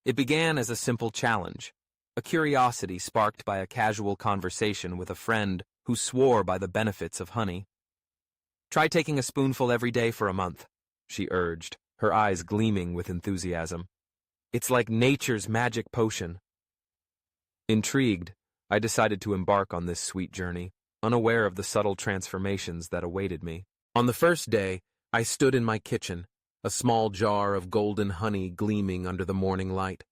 It began as a simple challenge, a curiosity sparked by a casual conversation with a friend who swore by the benefits of honey. "Try taking a spoonful every day for a month," she urged, her eyes gleaming with enthusiasm. "It's like nature's magic potion." Intrigued, I decided to embark on this sweet journey, unaware of the subtle transformations that awaited me. On the first day, I stood in my kitchen, a small jar of golden honey gleaming under the morning light.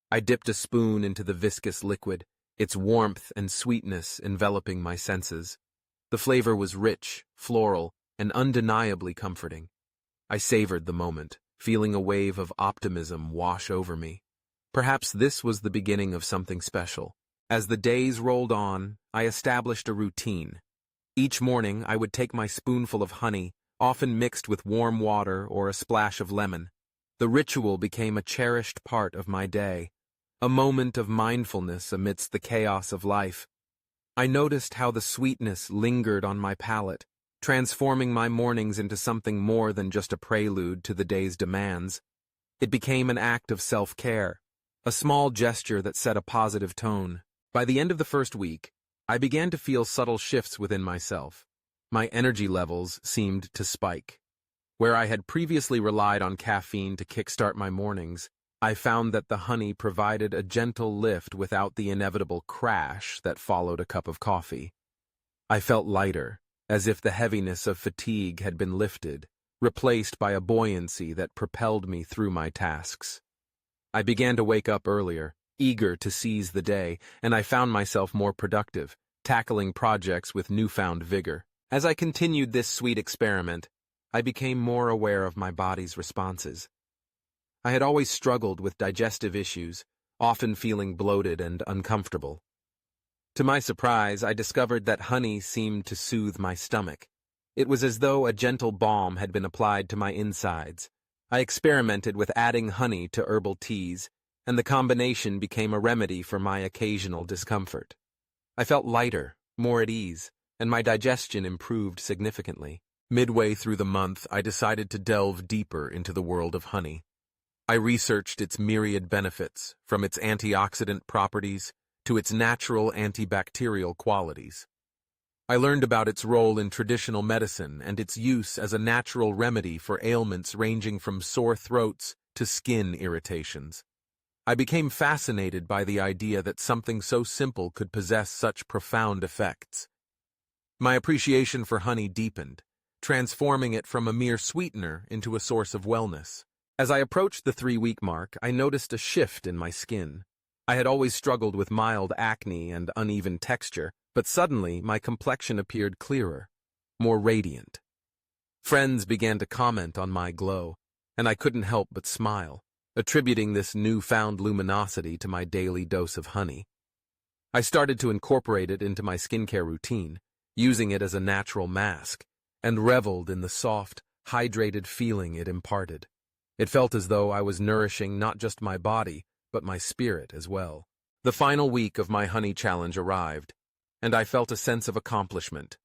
I dipped a spoon into the viscous liquid, its warmth and sweetness enveloping my senses. The flavor was rich, floral, and undeniably comforting. I savored the moment, feeling a wave of optimism wash over me. Perhaps this was the beginning of something special. As the days rolled on, I established a routine. Each morning, I would take my spoonful of honey, often mixed with warm water or a splash of lemon. The ritual became a cherished part of my day, a moment of mindfulness amidst the chaos of life. I noticed how the sweetness lingered on my palate, transforming my mornings into something more than just a prelude to the day's demands. It became an act of self-care, a small gesture that set a positive tone. By the end of the first week, I began to feel subtle shifts within myself. My energy levels seemed to spike. Where I had previously relied on caffeine to kickstart my mornings, I found that the honey provided a gentle lift without the inevitable crash that followed a cup of coffee. I felt lighter, as if the heaviness of fatigue had been lifted, replaced by a buoyancy that propelled me through my tasks. I began to wake up earlier, eager to seize the day, and I found myself more productive, tackling projects with newfound vigor. As I continued this sweet experiment, I became more aware of my body's responses. I had always struggled with digestive issues, often feeling bloated and uncomfortable. To my surprise, I discovered that honey seemed to soothe my stomach. It was as though a gentle balm had been applied to my insides. I experimented with adding honey to herbal teas, and the combination became a remedy for my occasional discomfort. I felt lighter, more at ease, and my digestion improved significantly. Midway through the month, I decided to delve deeper into the world of honey. I researched its myriad benefits, from its antioxidant properties to its natural antibacterial qualities. I learned about its role in traditional medicine and its use as a natural remedy for ailments ranging from sore throats to skin irritations. I became fascinated by the idea that something so simple could possess such profound effects. My appreciation for honey deepened, transforming it from a mere sweetener into a source of wellness. As I approached the 3-week mark, I noticed a shift in my skin. I had always struggled with mild acne and uneven texture, but suddenly my complexion appeared clearer, more radiant. Friends began to comment on my glow, and I couldn't help but smile, attributing this newfound luminosity to my daily dose of honey. I started to incorporate it into my skincare routine, using it as a natural mask, and reveled in the soft, hydrated feeling it imparted. It felt as though I was nourishing not just my body, but my spirit as well. The final week of my honey challenge arrived, and I felt a sense of accomplishment.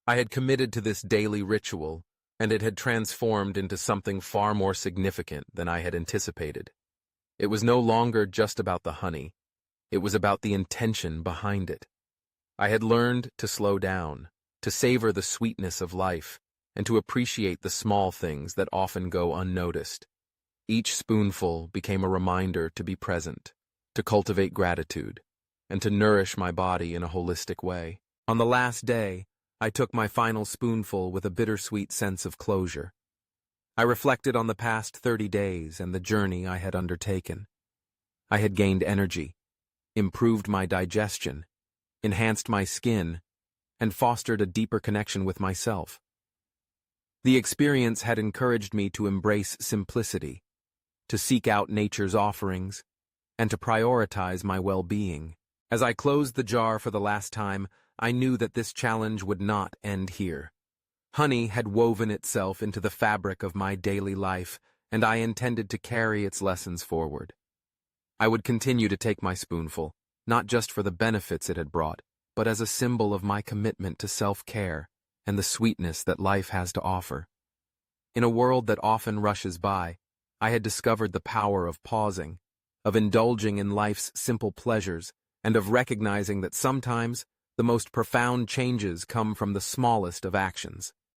I had committed to this daily ritual, and it had transformed into something far more significant than I had anticipated. It was no longer just about the honey. It was about the intention behind it. I had learned to slow down, to savor the sweetness of life, and to appreciate the small things that often go unnoticed. Each spoonful became a reminder to be present, to cultivate gratitude, and to nourish my body in a holistic way. On the last day, I took my final spoonful with a bittersweet sense of closure. I reflected on the past 30 days and the journey I had undertaken. I had gained energy, improved my digestion, enhanced my skin, and fostered a deeper connection with myself. The experience had encouraged me to embrace simplicity, to seek out nature's offerings, and to prioritize my well-being. As I closed the jar for the last time, I knew that this challenge would not end here. Honey had woven itself into the fabric of my daily life, and I intended to carry its lessons forward. I would continue to take my spoonful, not just for the benefits it had brought, but as a symbol of my commitment to self-care and the sweetness that life has to offer. In a world that often rushes by, I had discovered the power of pausing, of indulging in life's simple pleasures, and of recognizing that sometimes the most profound changes come from the smallest of actions.